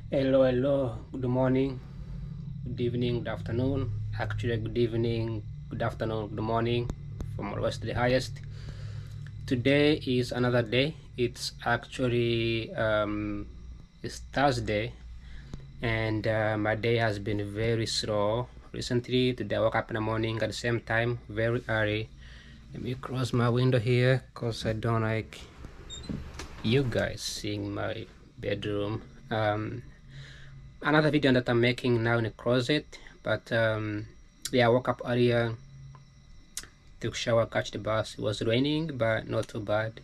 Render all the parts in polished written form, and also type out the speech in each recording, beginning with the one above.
Hello, good morning, good evening, good afternoon. Actually, good evening, good afternoon, good morning from lowest to the highest. Today is another day. It's actually it's Thursday, and my day has been very slow recently. Today, I woke up in the morning at the same time, very early. Let me close my window here because I don't like you guys seeing my bedroom. Another video that I'm making now in the closet, but yeah, I woke up earlier, took shower, catch the bus. It was raining, but not too bad.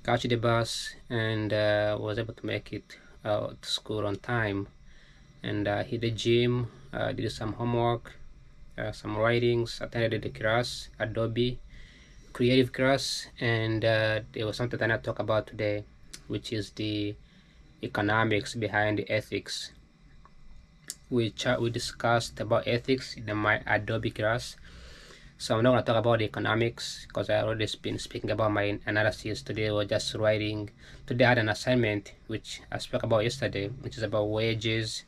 Catch the bus and was able to make it out to school on time. And hit the gym, did some homework, some writings, attended the class, Adobe creative class, and there was something that I talk about today, which is the economics behind the ethics. We discussed about ethics in my Adobe class. So I'm not going to talk about the economics because I already been speaking about my analysis today, or just writing. Today I had an assignment which I spoke about yesterday, which is about wages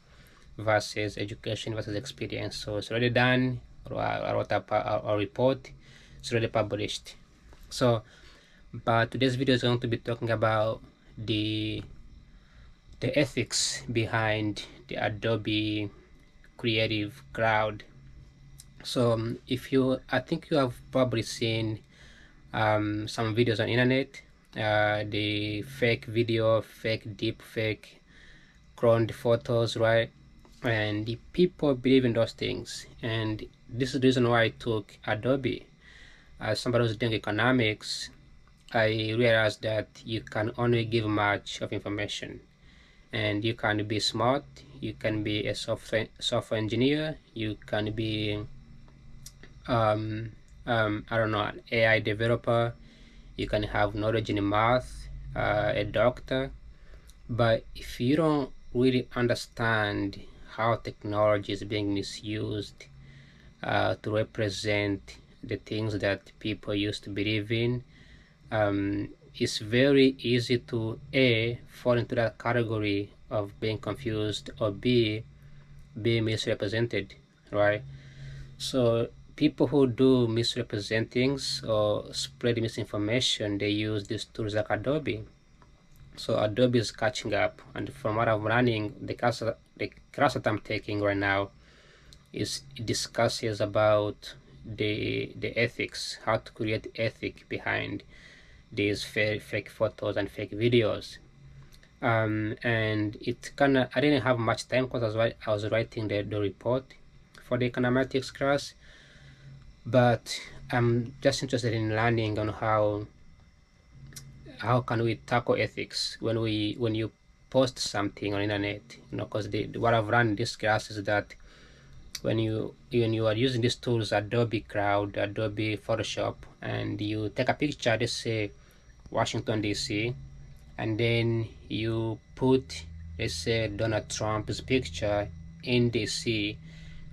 versus education versus experience. So it's already done. I wrote up a report. It's already published. So, but today's video is going to be talking about the ethics behind the Adobe Creative Cloud. So if you, I think you have probably seen some videos on internet, the fake video, fake deep fake cloned photos, right? And the people believe in those things, and this is the reason why I took Adobe. As somebody who's doing economics, I realized that you can only give much of information, and you can be smart, you can be a software engineer, you can be I don't know, an AI developer, you can have knowledge in math, a doctor, but if you don't really understand how technology is being misused to represent the things that people used to believe in, it's very easy to A, fall into that category of being confused, or B, being misrepresented, right? So people who do misrepresent things or spread misinformation, they use these tools like Adobe. So Adobe is catching up, and from what I'm running, the class that I'm taking right now is, it discusses about the ethics, how to create ethic behind these fake photos and fake videos. And it kind of, I didn't have much time because I was writing the report for the econometrics class, but I'm just interested in learning on how can we tackle ethics when you post something on internet, because what I've run in this class is that when you are using these tools, Adobe Cloud, Adobe Photoshop, and you take a picture, let's say Washington DC, and then you put, let's say, Donald Trump's picture in DC,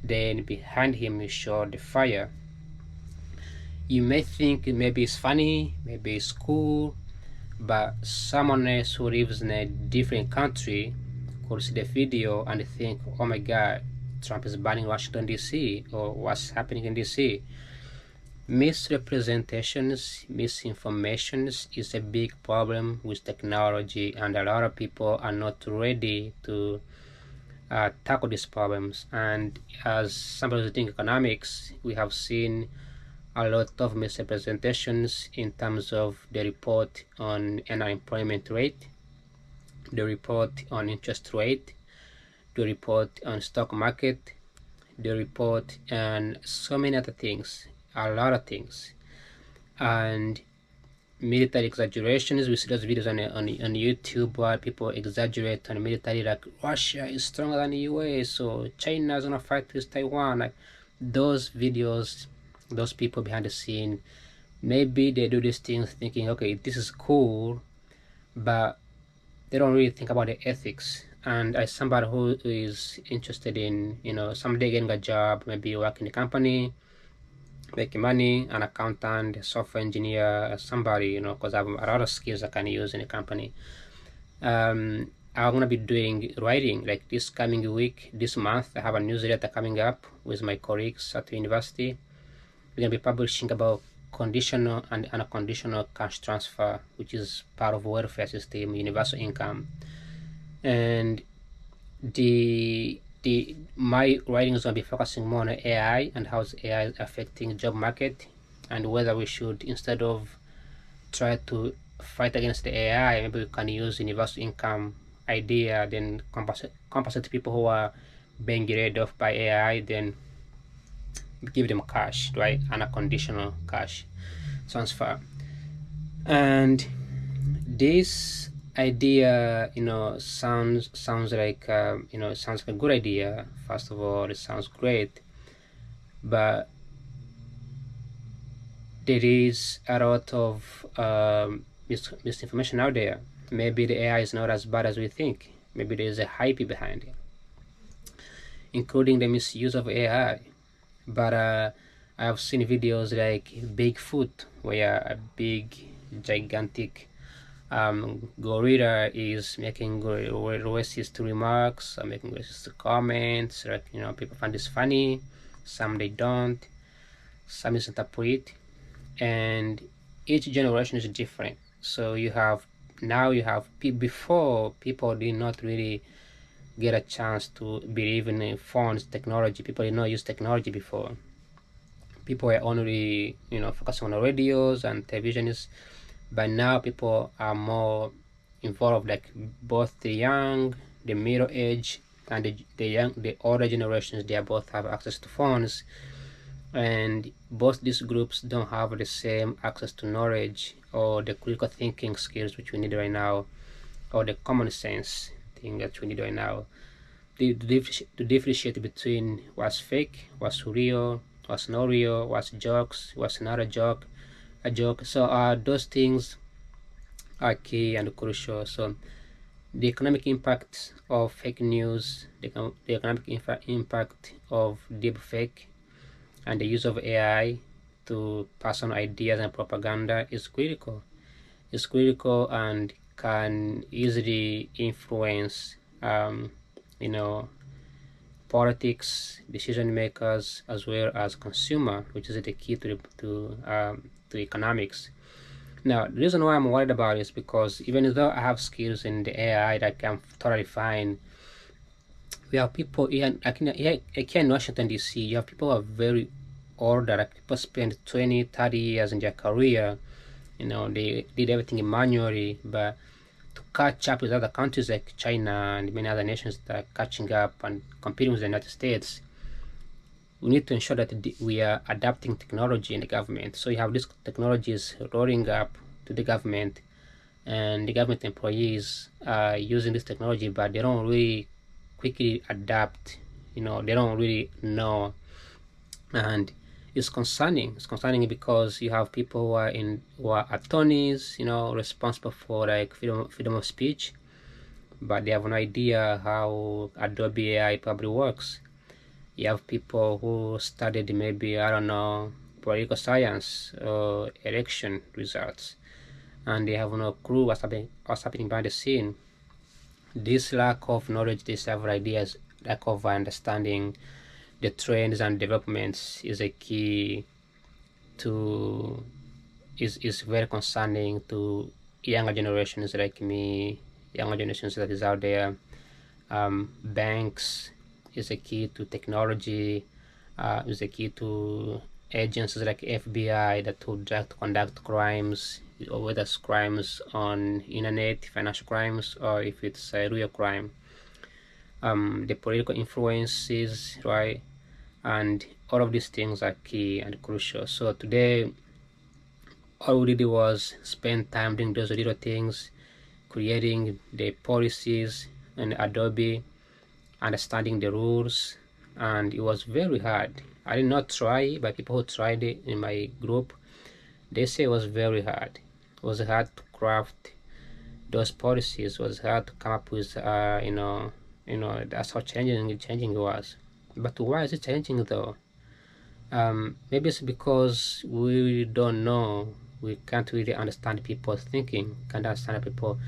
then behind him you show the fire. You may think maybe it's funny, maybe it's cool, but someone else who lives in a different country could see the video and think, oh my god, Trump is banning Washington DC, or what's happening in DC. Misrepresentations, misinformations is a big problem with technology, and a lot of people are not ready to tackle these problems. And as somebody who's doing economics, we have seen a lot of misrepresentations in terms of the report on unemployment rate, the report on interest rate, the report on stock market, the report and so many other things, a lot of things. And military exaggerations, we see those videos on YouTube where people exaggerate on military, like Russia is stronger than the US, or China is gonna fight with Taiwan. Like those videos, those people behind the scene, maybe they do these things thinking, okay, this is cool, but they don't really think about the ethics. And as somebody who is interested in, someday getting a job, maybe work in a company, making money, an accountant, a software engineer, somebody, because I have a lot of skills I can use in a company. I'm gonna be doing writing like this coming week, this month. I have a newsletter coming up with my colleagues at the university. We're gonna be publishing about conditional and unconditional cash transfer, which is part of welfare system, universal income. And my writing is gonna be focusing more on AI and how AI is affecting job market, and whether we should, instead of try to fight against the AI, maybe we can use universal income idea, then compensate people who are being laid off by AI, then give them cash, right? Unconditional cash transfer. And this idea, sounds like it sounds like a good idea. First of all, it sounds great, but there is a lot of misinformation out there. Maybe the AI is not as bad as we think. Maybe there is a hype behind it, including the misuse of AI. But I have seen videos like Bigfoot, where a big, gigantic gorilla is making racist remarks, or making racist comments. Like, people find this funny, some they don't, some misinterpret, and each generation is different. So you have before, people did not really get a chance to believe in phones technology. People did not use technology before. People were only focusing on radios and televisions, but now people are more involved, like both the young, the middle age, and the older generations. They both have access to phones, and both these groups don't have the same access to knowledge or the critical thinking skills which we need right now, or the common sense thing that we need right now, to differentiate between what's fake, what's real, what's not real, what's jokes, what's not a joke. So those things are key and crucial. So the economic impact of fake news, the economic impact of deep fake, and the use of AI to pass on ideas and propaganda is critical. It's critical and can easily influence, politics, decision makers, as well as consumer, which is the key to economics. Now, the reason why I'm worried about it is because even though I have skills in the AI that can totally fine, we have people here, here in Washington D.C. You have people who are very older, like people spend 20, 30 years in their career. They did everything manually, but to catch up with other countries like China and many other nations that are catching up and competing with the United States, we need to ensure that we are adapting technology in the government. So you have these technologies rolling up to the government, and the government employees are using this technology, but they don't really quickly adapt. They don't really know, and it's concerning. It's concerning because you have people who are attorneys, responsible for like freedom of speech, but they have no idea how Adobe AI probably works. You have people who studied maybe, I don't know, political science or election results, and they have no clue what's happening behind the scene. This lack of knowledge, this lack of ideas, lack of understanding the trends and developments is a key to is very concerning to younger generations like me, younger generations that is out there. Banks is a key to technology, is a key to agencies like FBI that would conduct crimes, or whether it's crimes on internet, financial crimes, or if it's a real crime. The political influences, right? And all of these things are key and crucial. So today, all we did was spend time doing those little things, creating the policies in Adobe, understanding the rules, and it was very hard. I did not try, but people who tried it in my group, they say it was very hard. It was hard to craft those policies. It was hard to come up with, that's how changing it was. But why is it changing though? Maybe it's because we don't know. We can't really understand people's thinking. Can't understand people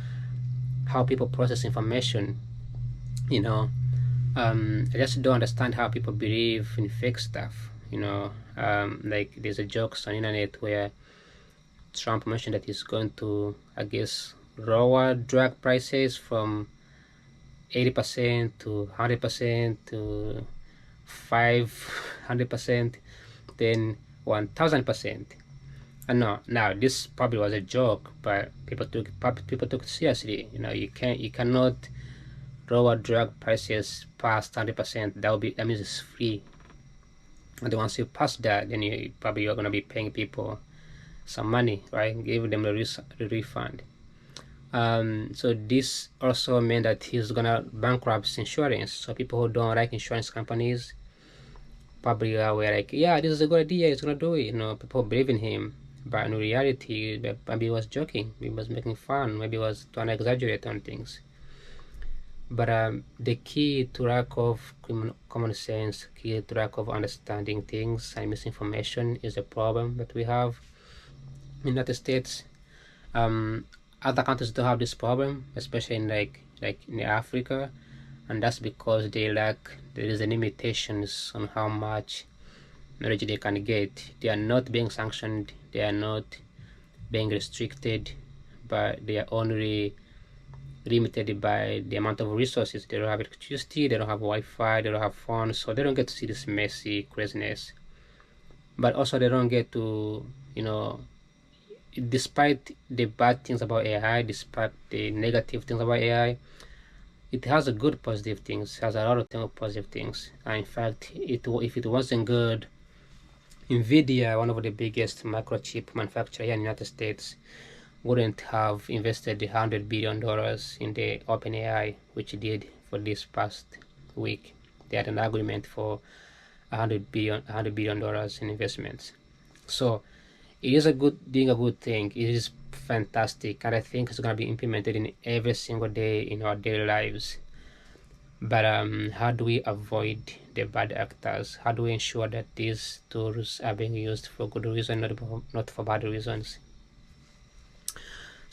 how people process information. You know, I just don't understand how people believe in fake stuff. Like there's a jokes on internet where Trump mentioned that he's going to, I guess, lower drug prices from 80% to 100% to 500%, then 1000%. And no, now this probably was a joke, but people took it seriously. You cannot lower drug prices past 100%. That means it's free. And once you pass that, then you're gonna be paying people some money, right? Give them a refund. So this also meant that he's gonna bankrupt insurance. So people who don't like insurance companies probably were like, yeah, this is a good idea, he's gonna do it. People believe in him, but in reality, maybe he was joking, maybe he was making fun, maybe he was trying to exaggerate on things. But the key to lack of common sense, key to lack of understanding things and misinformation is a problem that we have in the United States. Other countries don't have this problem, especially in like in Africa, and that's because there is a limitations on how much knowledge they can get. They are not being sanctioned, they are not being restricted, but they are only limited by the amount of resources. They don't have electricity, they don't have Wi-Fi, they don't have phones, so they don't get to see this messy craziness. But also they don't get to, despite the bad things about AI, despite the negative things about AI, it has a good positive things, has a lot of positive things. And in fact, if it wasn't good, NVIDIA, one of the biggest microchip manufacturer here in the United States, wouldn't have invested $100 billion in the OpenAI, which it did for this past week. They had an agreement for $100 billion in investments. So it is being a good thing. It is fantastic, and I think it's going to be implemented in every single day in our daily lives. But how do we avoid the bad actors? How do we ensure that these tools are being used for good reason, not for bad reasons?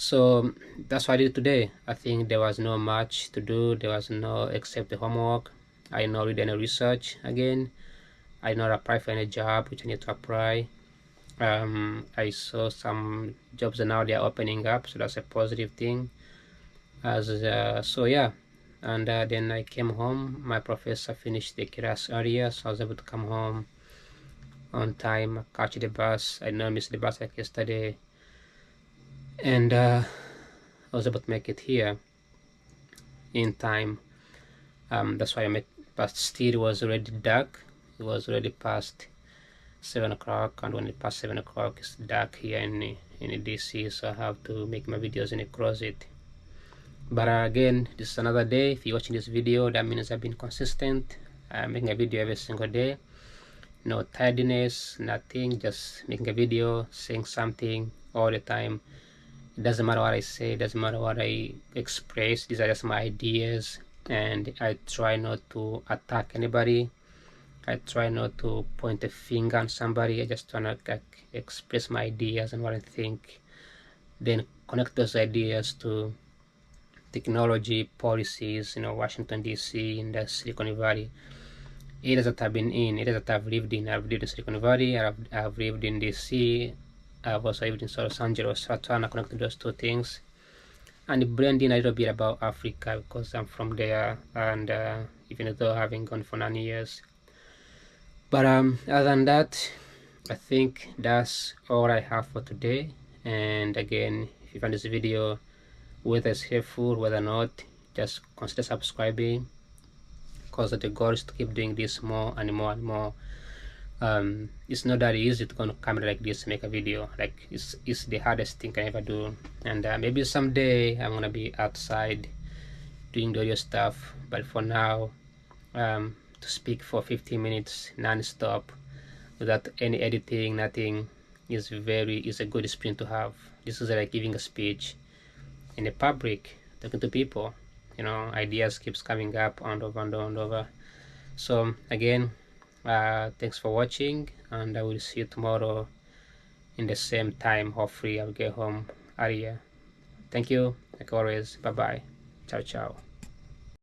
So that's what I did today. I think there was no much to do. There was no except the homework. I did not read any research again. I did not apply for any job which I need to apply. I saw some jobs now they are opening up, so that's a positive thing. So yeah, and then I came home. My professor finished the class earlier, so I was able to come home on time, catch the bus. I did not miss the bus like yesterday, and I was able to make it here in time. That's why I met, but still it was already dark. It was already past 7 o'clock, and when it past 7 o'clock, it's dark here in DC, so I have to make my videos in a closet. But again, this is another day. If you're watching this video, that means I've been consistent. I'm making a video every single day. No tidiness, nothing, just making a video, saying something all the time. It doesn't matter what I say, it doesn't matter what I express. These are just my ideas, and I try not to attack anybody. I try not to point a finger on somebody. I just try to express my ideas and what I think, then connect those ideas to technology, policies, Washington DC, in the Silicon Valley, areas that I've been in, areas that I've lived in. I've lived in Silicon Valley, I've lived in DC, I've also lived in Los Angeles. So I try to connect those two things and blend in a little bit about Africa because I'm from there, and even though I haven't gone for 9 years. But other than that, I think that's all I have for today. And again, if you found this video, whether it's helpful, whether not, just consider subscribing, because the goal is to keep doing this more and more and more. It's not that easy to go on a camera like this to make a video. Like it's the hardest thing I ever do, and maybe someday I'm gonna be outside doing the audio stuff, but for now, to speak for 15 minutes non-stop without any editing, nothing, is a good experience to have. This is like giving a speech in the public, talking to people. Ideas keeps coming up and over and over and over. So again, thanks for watching, and I will see you tomorrow in the same time. Hopefully I'll get home earlier. Thank you, like always. Bye bye. Ciao, ciao.